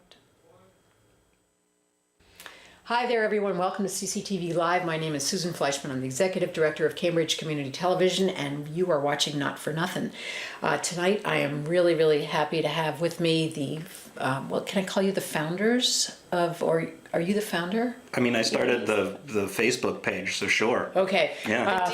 interrupt. Hi there, everyone. Welcome to CCTV Live. My name is Susan Fleischman. I'm the Executive Director of Cambridge Community Television, and you are watching Not for Nothing. Tonight, I am really, really happy to have with me the, can I call you the founders of, or are you the founder? I mean, I started the Facebook page, so sure. Okay. Yeah.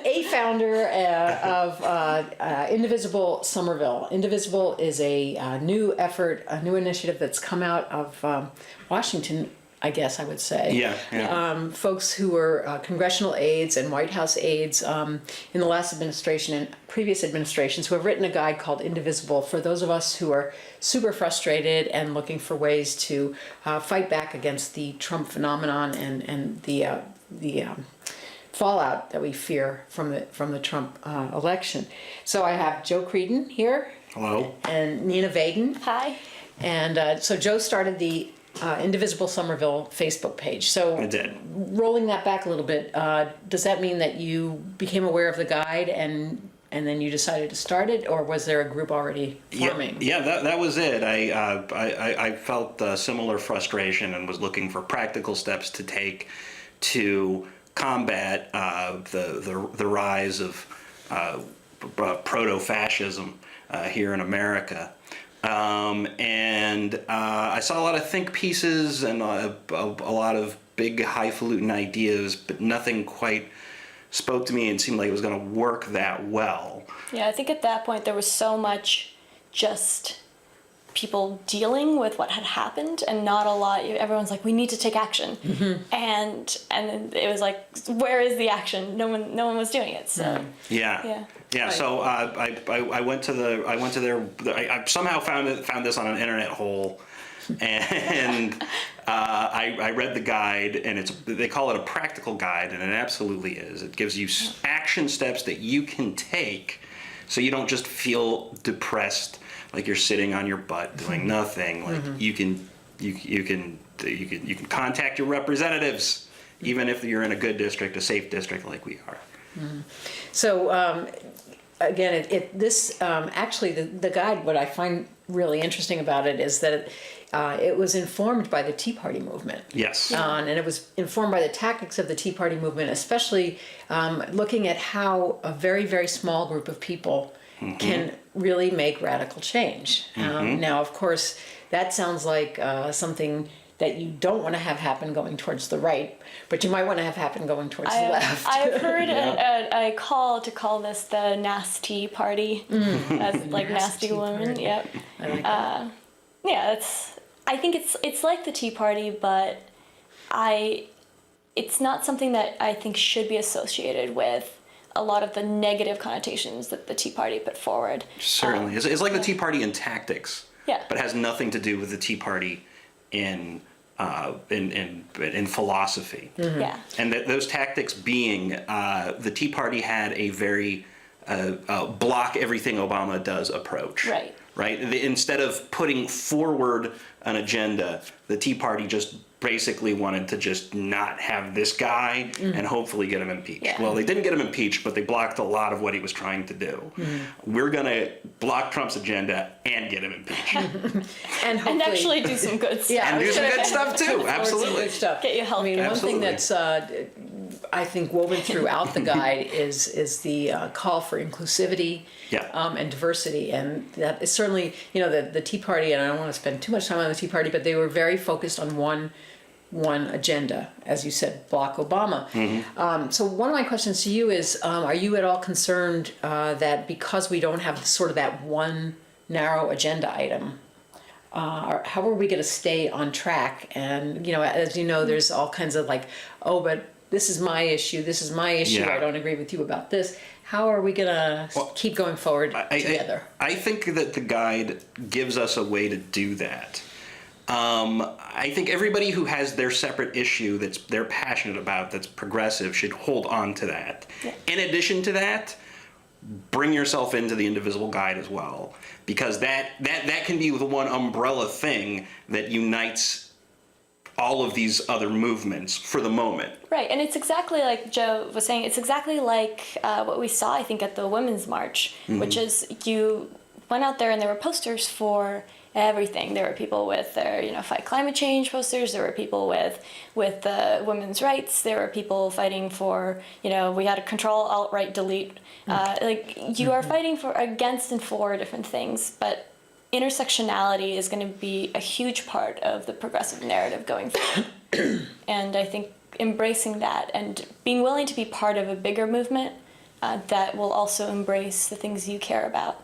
A founder of Indivisible Somerville. Indivisible is a new effort, a new initiative that's come out of Washington, I guess I would say. Yeah. Folks who were congressional aides and White House aides in the last administration and previous administrations who have written a guide called Indivisible for those of us who are super frustrated and looking for ways to fight back against the Trump phenomenon and the fallout that we fear from the Trump election. So I have Joe Creedon here. Hello. And Nina Vyedin. Hi. And so Joe started the Indivisible Somerville Facebook page. So I did. Rolling that back a little bit, does that mean that you became aware of the guide and then you decided to start it, or was there a group already forming? Yeah, that was it. I felt similar frustration and was looking for practical steps to take to combat the rise of proto-fascism here in America. And I saw a lot of think pieces and a lot of big highfalutin ideas, but nothing quite spoke to me and seemed like it was going to work that well. Yeah, I think at that point there was so much just people dealing with what had happened and not a lot. Everyone's like, we need to take action. Mm-hmm. And it was like, where is the action? No one was doing it. So Yeah. So I went to their. I somehow found this on an internet hole, and I read the guide, and they call it a practical guide, and it absolutely is. It gives you action steps that you can take, so you don't just feel depressed, like you're sitting on your butt doing nothing. Like you can contact your representatives, even if you're in a good district, a safe district like we are. Mm-hmm. So again, actually the guide, what I find really interesting about it is that it was informed by the Tea Party movement. Yes. And it was informed by the tactics of the Tea Party movement, especially looking at how a very, very small group of people can really make radical change. Now, of course, that sounds like something that you don't want to have happen going towards the right, but you might want to have happen going towards the left. I've heard a call to call this the nasty party, as like nasty woman. Party. Yep. I like that. Yeah, I think it's like the Tea Party, but it's not something that I think should be associated with a lot of the negative connotations that the Tea Party put forward. Certainly. It's like the Tea Party in tactics. Yeah. But has nothing to do with the Tea Party in philosophy. Mm-hmm. Yeah. And those tactics being the Tea Party had a very block everything Obama does approach. Right. Instead of putting forward an agenda, the Tea Party just basically wanted to just not have this guy and hopefully get him impeached. Yeah. Well, they didn't get him impeached, but they blocked a lot of what he was trying to do. We're going to block Trump's agenda and get him impeached. And actually do some good stuff. And do some good stuff too. Absolutely. Good stuff. Get you health. I mean, Absolutely. one thing that's I think woven throughout the guide is the call for inclusivity and diversity, and that is certainly, the Tea Party, and I don't want to spend too much time on the Tea Party, but they were very focused on one agenda, as you said, block Obama. So one of my questions to you is, are you at all concerned that because we don't have sort of that one narrow agenda item, how are we going to stay on track? And, as you know, there's all kinds of like, but this is my issue, Yeah. I don't agree with you about this. How are we going to keep going forward together? I think that the guide gives us a way to do that. I think everybody who has their separate issue that they're passionate about, that's progressive, should hold on to that. Yeah. In addition to that, bring yourself into the Indivisible Guide as well, because that can be the one umbrella thing that unites all of these other movements for the moment. Right, and it's exactly like Joe was saying, it's exactly like what we saw, I think, at the Women's March, which is went out there and there were posters for everything. There were people with their, fight climate change posters. There were people with the women's rights. There were people fighting for, we had to control, alt, right, delete. You are fighting against and for different things, but intersectionality is going to be a huge part of the progressive narrative going forward. And I think embracing that and being willing to be part of a bigger movement that will also embrace the things you care about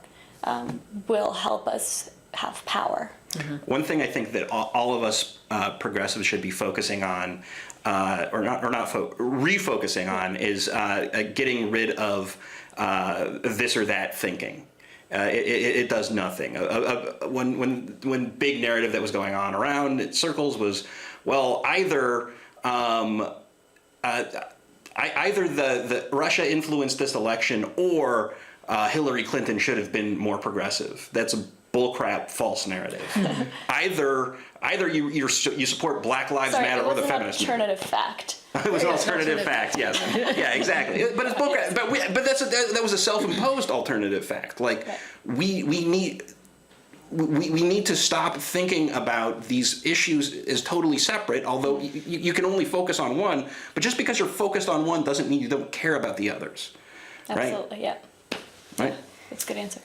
will help us have power. Mm-hmm. One thing I think that all of us progressives should be focusing on, refocusing on, is getting rid of this or that thinking. It does nothing. When big narrative that was going on around in circles was, well, either the Russia influenced this election, or Hillary Clinton should have been more progressive. That's a bullcrap, false narrative. either you support Black Lives Matter or the feminist movement. Alternative fact. It was an alternative fact, yes. Yeah, exactly. But it's bullcrap. But that was a self-imposed alternative fact. Like, we need to stop thinking about these issues as totally separate, although you can only focus on one. But just because you're focused on one doesn't mean you don't care about the others. Absolutely, right? Yeah. Right? That's a good answer.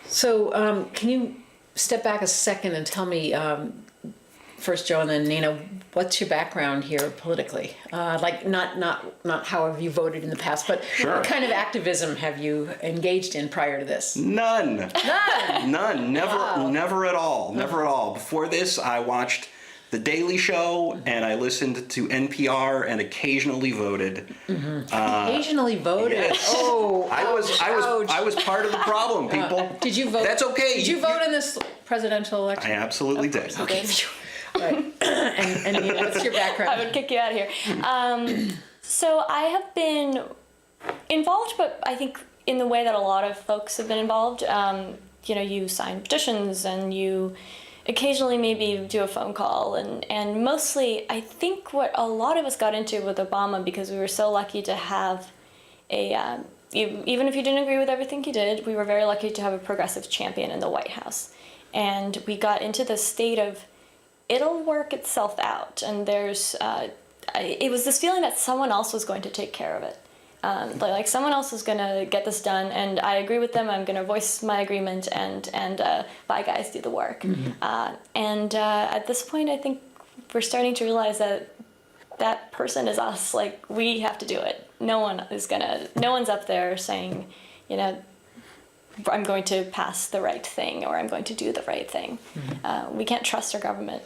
So can you step back a second and tell me, first Joe and then Nina, what's your background here politically? Not how have you voted in the past, but Sure. What kind of activism have you engaged in prior to this? None. None. Never, Wow. never at all. Never at all. Before this, I watched The Daily Show and I listened to NPR and occasionally voted. Occasionally voted. Yes. Oh, I was part of the problem, people. Did you vote? That's okay. Did you vote in this presidential election? I absolutely did. Okay. Right. And Nina, what's your background? I would kick you out of here. So I have been involved, but I think in the way that a lot of folks have been involved. You sign petitions and you occasionally maybe do a phone call, and mostly I think what a lot of us got into with Obama, because we were so lucky to have even if you didn't agree with everything he did, we were very lucky to have a progressive champion in the White House. And we got into this state of, it'll work itself out, and it was this feeling that someone else was going to take care of it. Like someone else is going to get this done, and I agree with them. I'm going to voice my agreement, and bye guys, do the work. Mm-hmm. At this point, I think we're starting to realize that person is us. Like, we have to do it. No one's up there saying, I'm going to pass the right thing or I'm going to do the right thing. Mm-hmm. We can't trust our government.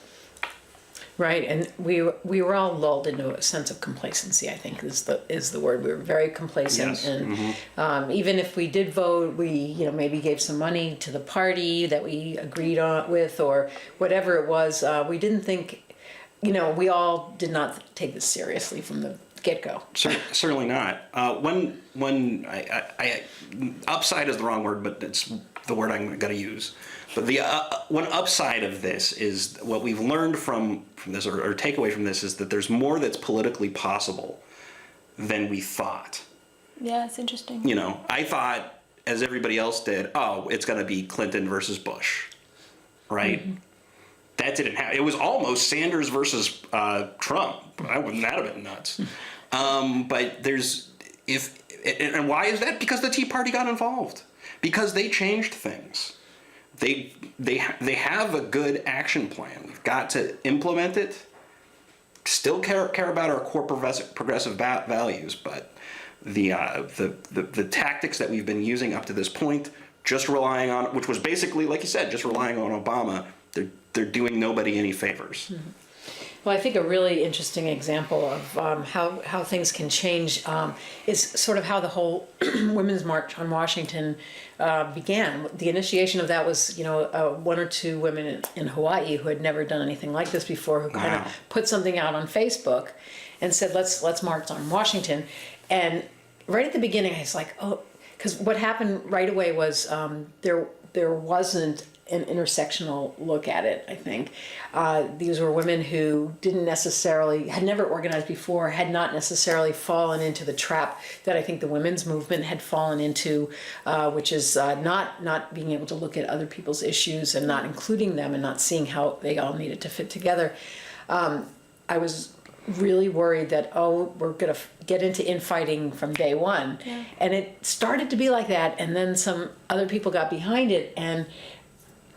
Right, and we were all lulled into a sense of complacency, I think is the word. We were very complacent, yes. And mm-hmm. Even if we did vote, we maybe gave some money to the party that we agreed on with, or whatever it was. We didn't think, we all did not take this seriously from the get-go. Certainly not. When I upside is the wrong word, but it's the word I'm going to use. But the one upside of this is what we've learned from this, or takeaway from this, is that there's more that's politically possible than we thought. Yeah, it's interesting. I thought, as everybody else did, it's going to be Clinton versus Bush, right? Mm-hmm. That didn't happen. It was almost Sanders versus Trump. That would have been nuts. But and why is that? Because the Tea Party got involved. Because they changed things. They have a good action plan. We've got to implement it. Still care about our core progressive values, but the tactics that we've been using up to this point, just relying on, which was basically, like you said, just relying on Obama, they're doing nobody any favors. Mm-hmm. Well, I think a really interesting example of how things can change is sort of how the whole Women's March on Washington began. The initiation of that was, one or two women in Hawaii who had never done anything like this before, who kind of put something out on Facebook and said, let's march on Washington. And right at the beginning, I was like, because what happened right away was there there wasn't an intersectional look at it, I think. These were women who had never organized before, had not necessarily fallen into the trap that I think the women's movement had fallen into, which is not being able to look at other people's issues and not including them and not seeing how they all needed to fit together. I was really worried that, we're going to get into infighting from day one. Yeah. And it started to be like that, and then some other people got behind it, and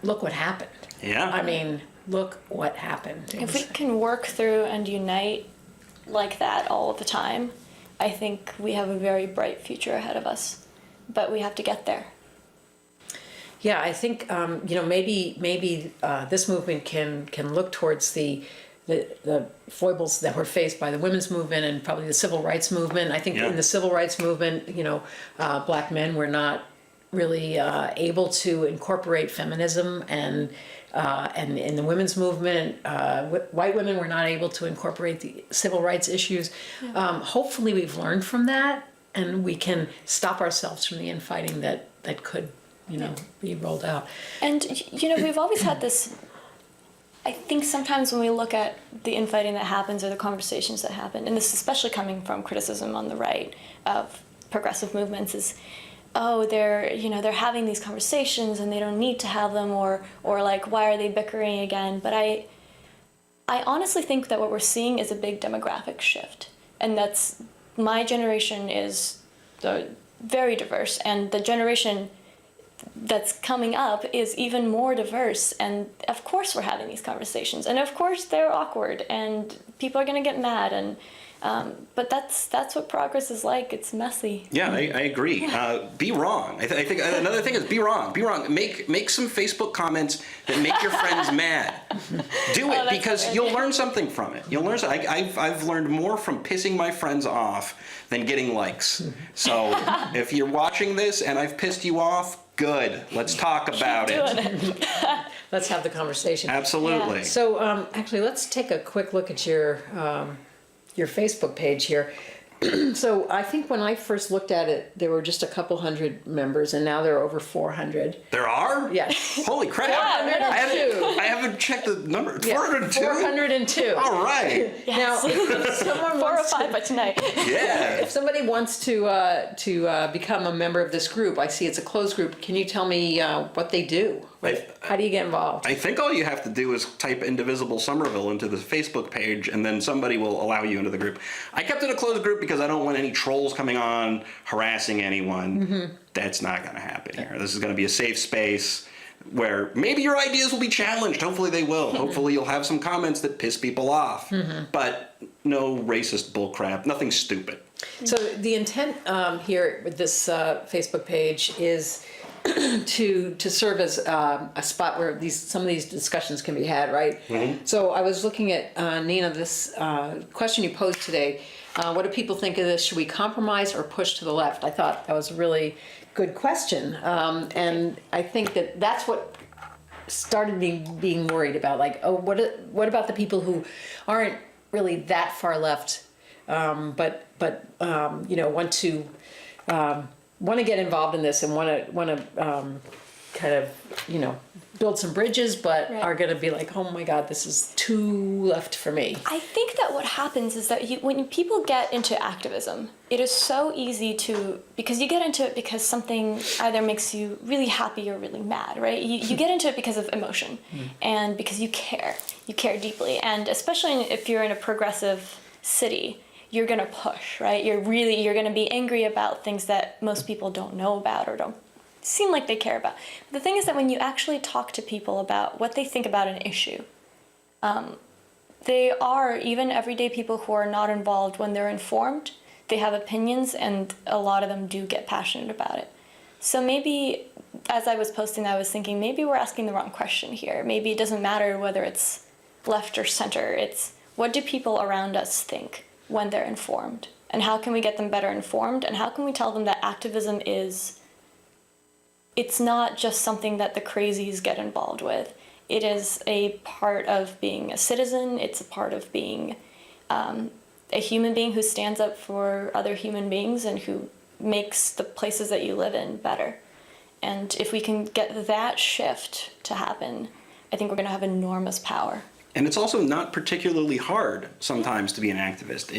look what happened. Yeah. I mean, look what happened. If we can work through and unite like that all the time, I think we have a very bright future ahead of us. But we have to get there. Yeah, I think maybe this movement can look towards the foibles that were faced by the women's movement and probably the civil rights movement. I think in the civil rights movement, black men were not really able to incorporate feminism, and in the women's movement, white women were not able to incorporate the civil rights issues. Yeah. Hopefully we've learned from that, and we can stop ourselves from the infighting that could, be rolled out. And, we've always had this, I think sometimes when we look at the infighting that happens or the conversations that happen, and this is especially coming from criticism on the right of progressive movements, is they're having these conversations and they don't need to have them, or like, why are they bickering again? But I honestly think that what we're seeing is a big demographic shift, and that's, my generation is very diverse, and the generation that's coming up is even more diverse, and of course we're having these conversations, and of course they're awkward and people are going to get mad, and but that's what progress is like. It's messy. Yeah, I agree. Be wrong. I think another thing is be wrong. Be wrong. Make some Facebook comments that make your friends mad. Do it, because you'll learn something from it. You'll learn. I've learned more from pissing my friends off than getting likes. So if you're watching this and I've pissed you off, good. Let's talk about it. Let's have the conversation. Absolutely. Yeah. So actually, let's take a quick look at your Facebook page here. So I think when I first looked at it, there were just a couple hundred members, and now there are over 400. There are? Yes. Holy crap. 402. I haven't checked the number. 402? 402. All right. Yes. Now, if someone 4 or wants 5 by tonight. Yeah. If somebody wants to become a member of this group, I see it's a closed group. Can you tell me what they do? How do you get involved? I think all you have to do is type Indivisible Somerville into the Facebook page, and then somebody will allow you into the group. I kept it a closed group because I don't want any trolls coming on, harassing anyone. Mm-hmm. That's not going to happen here. This is going to be a safe space where maybe your ideas will be challenged. Hopefully they will. Hopefully you'll have some comments that piss people off. Mm-hmm. But no racist bullcrap, nothing stupid. So the intent here with this Facebook page is to serve as a spot where some of these discussions can be had, right? Mm-hmm. So I was looking at, Nina, this question you posed today. What do people think of this? Should we compromise or push to the left? I thought that was a really good question. And I think that's what started me being worried about. Like, what about the people who aren't really that far left, but want to get involved in this and want to kind of build some bridges, but right. are going to be like, oh my God, this is too left for me. I think that what happens is that when people get into activism, it is so easy because you get into it because something either makes you really happy or really mad, right? You get into it because of emotion and because you care deeply. And especially if you're in a progressive city, you're going to push, right? You're going to be angry about things that most people don't know about or don't seem like they care about. But the thing is that when you actually talk to people about what they think about an issue, they are, even everyday people who are not involved, when they're informed, they have opinions, and a lot of them do get passionate about it. So maybe, as I was posting, I was thinking, maybe we're asking the wrong question here. Maybe it doesn't matter whether it's left or center. It's, what do people around us think when they're informed? And how can we get them better informed? And how can we tell them that activism it's not just something that the crazies get involved with. It is a part of being a citizen. It's a part of being a human being who stands up for other human beings and who makes the places that you live in better. And if we can get that shift to happen, I think we're going to have enormous power. And it's also not particularly hard sometimes to be an activist.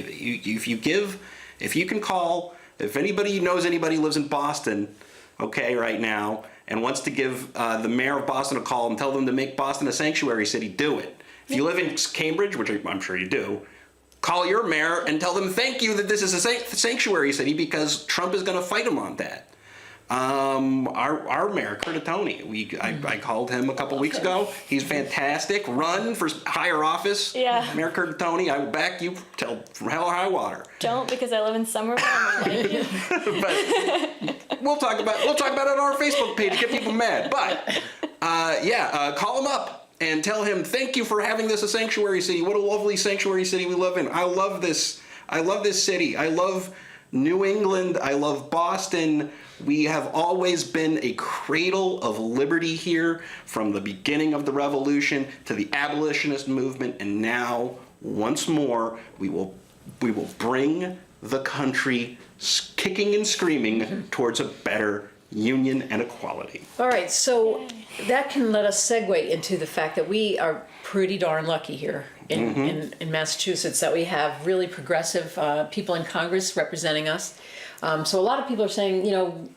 If you can call, if anybody knows anybody who lives in Boston, okay, right now, and wants to give the mayor of Boston a call and tell them to make Boston a sanctuary city, do it. If you live in Cambridge, which I'm sure you do, call your mayor and tell them thank you that this is a sanctuary city, because Trump is going to fight him on that. Our mayor, Creedon, I called him a couple weeks ago. He's fantastic. Run for higher office. Yeah. Mayor Creedon, I will back you till hell or high water. Don't, because I live in Somerville and I like you. But we'll talk about it on our Facebook page. Get people mad. But call him up and tell him thank you for having this a sanctuary city. What a lovely sanctuary city we live in. I love this. I love this city. I love New England. I love Boston. We have always been a cradle of liberty here, from the beginning of the revolution to the abolitionist movement, and now, once more, we will bring the country kicking and screaming towards a better union and equality. All right, so that can let us segue into the fact that we are pretty darn lucky here in Massachusetts, that we have really progressive people in Congress representing us. So a lot of people are saying,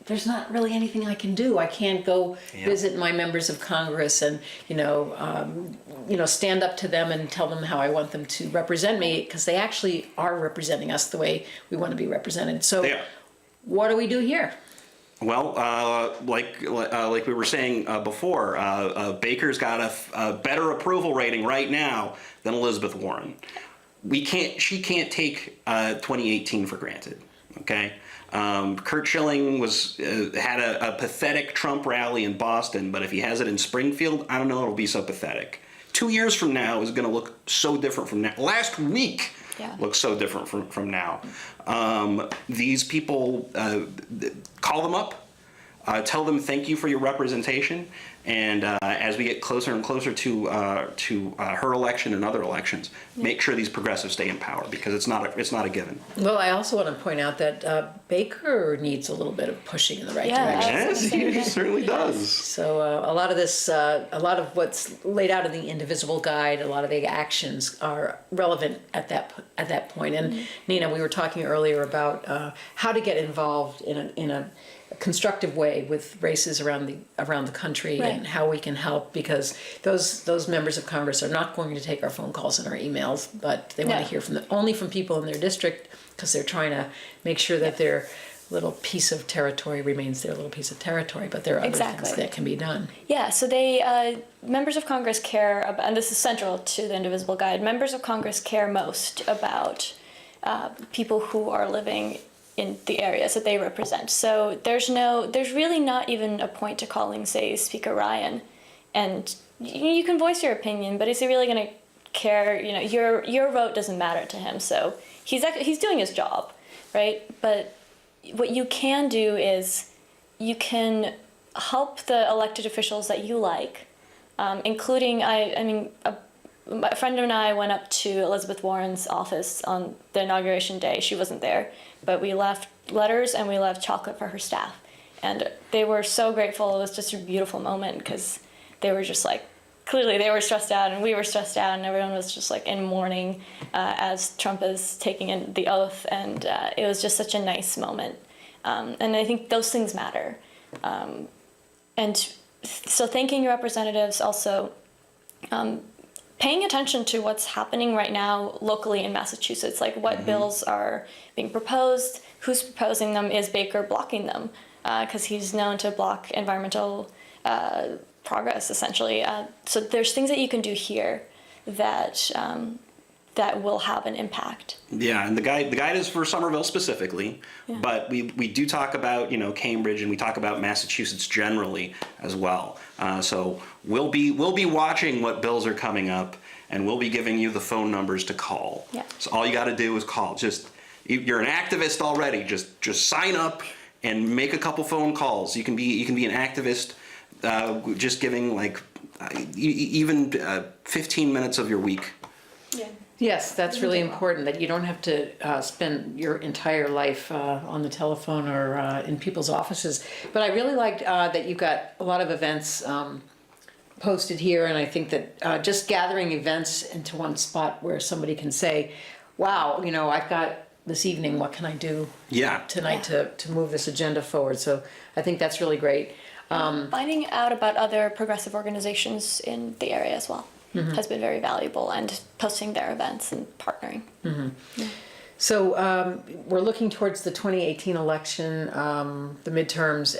there's not really anything I can do. I can't go visit my members of Congress and, stand up to them and tell them how I want them to represent me, because they actually are representing us the way we want to be represented. So what do we do here? Well, like we were saying before, Baker's got a better approval rating right now than Elizabeth Warren. She can't take 2018 for granted. Okay. Kurt Schilling had a pathetic Trump rally in Boston, but if he has it in Springfield, I don't know, it'll be so pathetic. 2 years from now is going to look so different from now. Last week looks so different from now. These people, call them up, tell them thank you for your representation, and as we get closer and closer to her election and other elections, make sure these progressives stay in power, because it's not a given. Well, I also want to point out that Baker needs a little bit of pushing in the right direction. Yes, he certainly does. So a lot of what's laid out in the Indivisible Guide, a lot of the actions are relevant at that point. And Nina, we were talking earlier about how to get involved in a constructive way with races around the country, and how we can help, because those members of Congress are not going to take our phone calls and our emails, but they want to hear only from people in their district, because they're trying to make sure that their little piece of territory remains their little piece of territory, but there are other things that can be done. Yeah, so members of Congress care about, and this is central to the Indivisible Guide, members of Congress care most about people who are living in the areas that they represent. So there's really not even a point to calling, say, Speaker Ryan, and you can voice your opinion, but is he really going to care? Your vote doesn't matter to him, so he's doing his job, right? But what you can do is you can help the elected officials that you like, including a friend and I went up to Elizabeth Warren's office on the inauguration day. She wasn't there, but we left letters and we left chocolate for her staff. And they were so grateful. It was just a beautiful moment, because they were just like, clearly they were stressed out and we were stressed out, and everyone was just like in mourning as Trump is taking in the oath. And it was just such a nice moment. And I think those things matter. And so thanking your representatives, also paying attention to what's happening right now locally in Massachusetts, like what bills are being proposed, who's proposing them, is Baker blocking them, because he's known to block environmental progress, essentially. So there's things that you can do here that will have an impact. Yeah, and the guide is for Somerville specifically, but we do talk about Cambridge, and we talk about Massachusetts generally as well. So we'll be watching what bills are coming up, and we'll be giving you the phone numbers to call. Yeah. So all you got to do is call. You're an activist already. Just sign up and make a couple phone calls. You can be an activist, just giving even 15 minutes of your week. Yeah. Yes, that's really important, that you don't have to spend your entire life on the telephone or in people's offices. But I really liked that you got a lot of events posted here, and I think that just gathering events into one spot where somebody can say, wow, I've got this evening, what can I do tonight to move this agenda forward? So I think that's really great. Finding out about other progressive organizations in the area as well has been very valuable, and posting their events and partnering. Yeah. So we're looking towards the 2018 election, the midterms,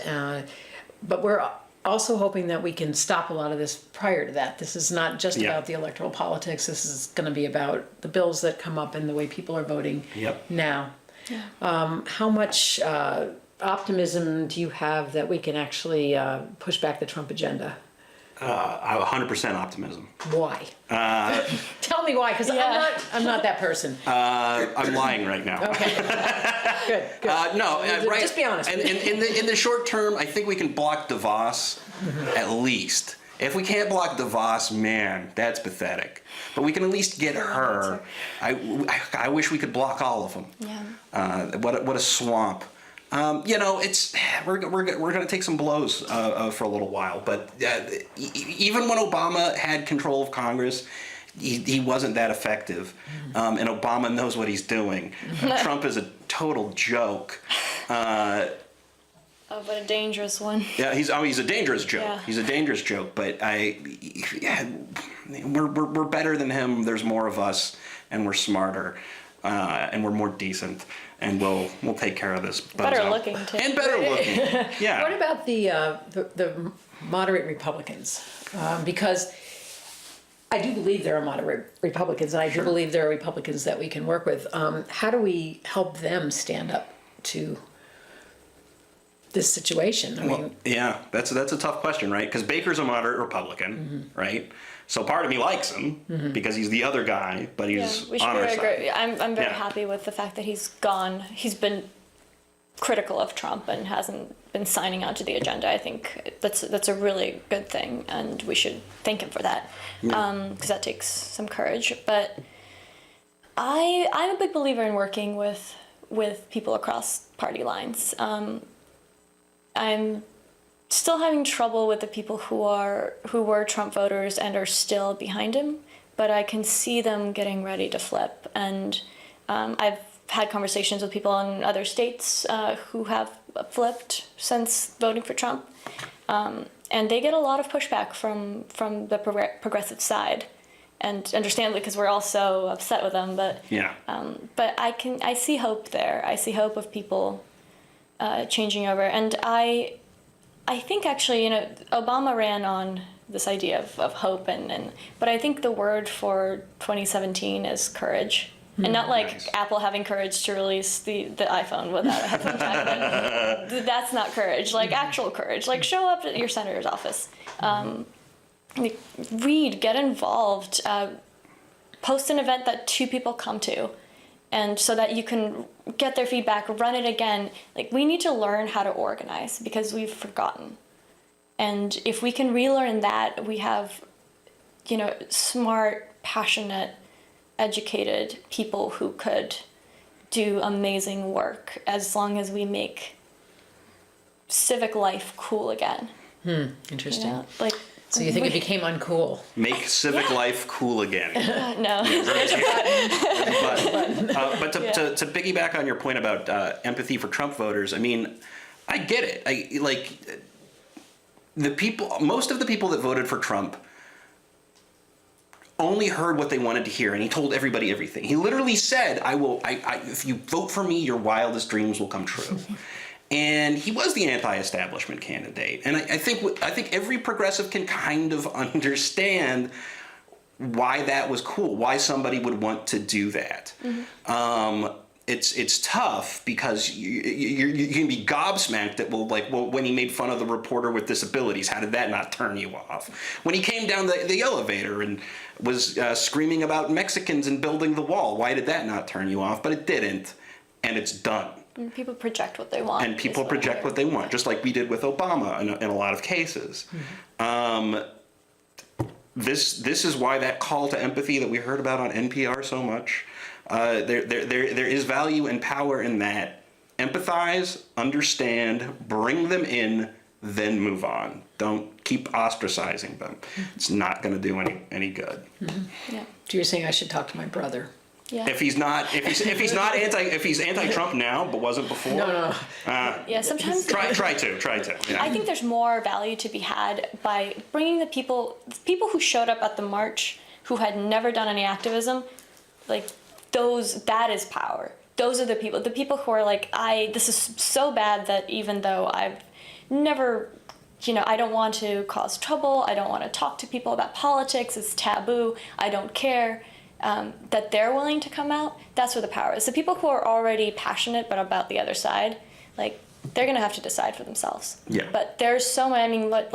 but we're also hoping that we can stop a lot of this prior to that. This is not just about the electoral politics. This is going to be about the bills that come up and the way people are voting now. Yeah. How much optimism do you have that we can actually push back the Trump agenda? 100% optimism. Why? Tell me why, because I'm not that person. I'm lying right now. Okay. Good. No, right. Just be honest. And in the short term, I think we can block DeVos at least. If we can't block DeVos, man, that's pathetic. But we can at least get her. I wish we could block all of them. Yeah. What a swamp. It's we're going to take some blows for a little while, but even when Obama had control of Congress, he wasn't that effective, and Obama knows what he's doing. Trump is a total joke. But a dangerous one. Yeah, he's a dangerous joke. Yeah. He's a dangerous joke, but we're better than him. There's more of us, and we're smarter, and we're more decent. And we'll take care of this. Better looking too. And better looking. Yeah. What about the moderate Republicans? Because I do believe there are moderate Republicans, and I do believe there are Republicans that we can work with. How do we help them stand up to this situation? I mean, that's a tough question, right? Because Baker's a moderate Republican, right? So part of me likes him because he's the other guy, but he's on our side. I'm very happy with the fact that he's gone. He's been critical of Trump and hasn't been signing on to the agenda. I think that's a really good thing, and we should thank him for that, because that takes some courage. But I'm a big believer in working with people across party lines. I'm still having trouble with the people who were Trump voters and are still behind him, but I can see them getting ready to flip. And I've had conversations with people in other states who have flipped since voting for Trump, and they get a lot of pushback from the progressive side, and understandably because we're all so upset with them. But I see hope there. I see hope of people changing over, and I think actually, Obama ran on this idea of hope, but I think the word for 2017 is courage. And not like Apple having courage to release the iPhone without a headphone jack. That's not courage, like actual courage. Like show up at your senator's office. Read, get involved, post an event that 2 people come to. And so that you can get their feedback, run it again. Like we need to learn how to organize because we've forgotten. And if we can relearn that, we have, smart, passionate, educated people who could do amazing work as long as we make civic life cool again. Interesting. Like. So you think it became uncool? Make civic life cool again. No. But to piggyback on your point about empathy for Trump voters, I mean, I get it. Most of the people that voted for Trump only heard what they wanted to hear, and he told everybody everything. He literally said, if you vote for me, your wildest dreams will come true. And he was the anti-establishment candidate. And I think every progressive can kind of understand why that was cool, why somebody would want to do that. It's tough because you can be gobsmacked at, when he made fun of the reporter with disabilities, how did that not turn you off? When he came down the elevator and was screaming about Mexicans and building the wall, why did that not turn you off? But it didn't, and it's done. And people project what they want. And people project what they want, just like we did with Obama in a lot of cases. this is why that call to empathy that we heard about on NPR so much. There is value and power in that. Empathize, understand, bring them in, then move on. Don't keep ostracizing them. It's not going to do any good. Yeah. So you're saying I should talk to my brother? Yeah. If he's anti-Trump now but wasn't before. No. Yeah, sometimes Try to. Yeah. I think there's more value to be had by bringing the people who showed up at the march who had never done any activism, like that is power. Those are the people who are like, this is so bad that even though I've never, I don't want to cause trouble, I don't want to talk to people about politics, it's taboo, I don't care, that they're willing to come out, that's where the power is. The people who are already passionate but about the other side, like, they're going to have to decide for themselves. Yeah. But there's so many, like,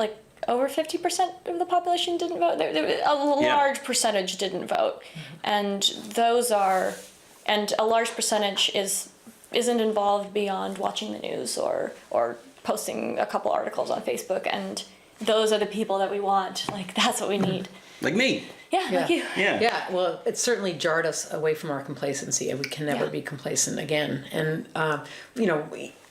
over 50% of the population didn't vote. A large percentage didn't vote. And and a large percentage isn't involved beyond watching the news or posting a couple articles on Facebook, and those are the people that we want. Like, that's what we need. Like me. Yeah, like you. Yeah. Well, it certainly jarred us away from our complacency, and we can never be complacent again. And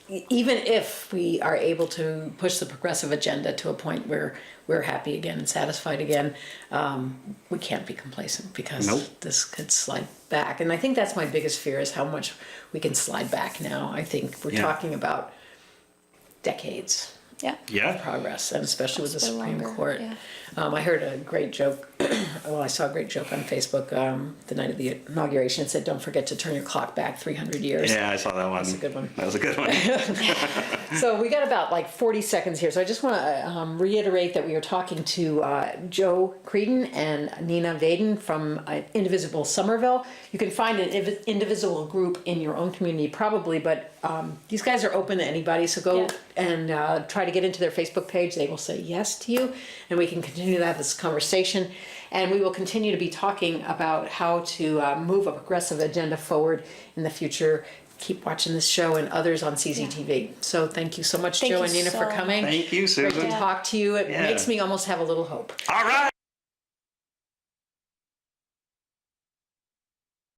even if we are able to push the progressive agenda to a point where we're happy again and satisfied again, we can't be complacent because this could slide back. And I think that's my biggest fear, is how much we can slide back now. I think we're talking about decades of progress, and especially with the Supreme Court. Yeah. I heard a great joke. I saw a great joke on Facebook the night of the inauguration. It said, "Don't forget to turn your clock back 300 years." Yeah, I saw that one. That's a good one. That was a good one. So we got about 40 seconds here. So I just want to reiterate that we are talking to Joe Creedon and Nina Vyedin from Indivisible Somerville. You can find an Indivisible group in your own community probably, but these guys are open to anybody. So go and try to get into their Facebook page. They will say yes to you, and we can continue to have this conversation. And we will continue to be talking about how to move a progressive agenda forward in the future. Keep watching this show and others on CCTV. So thank you so much, Joe and Nina, for coming. Thank you, Susan. Great to talk to you. It makes me almost have a little hope. All right.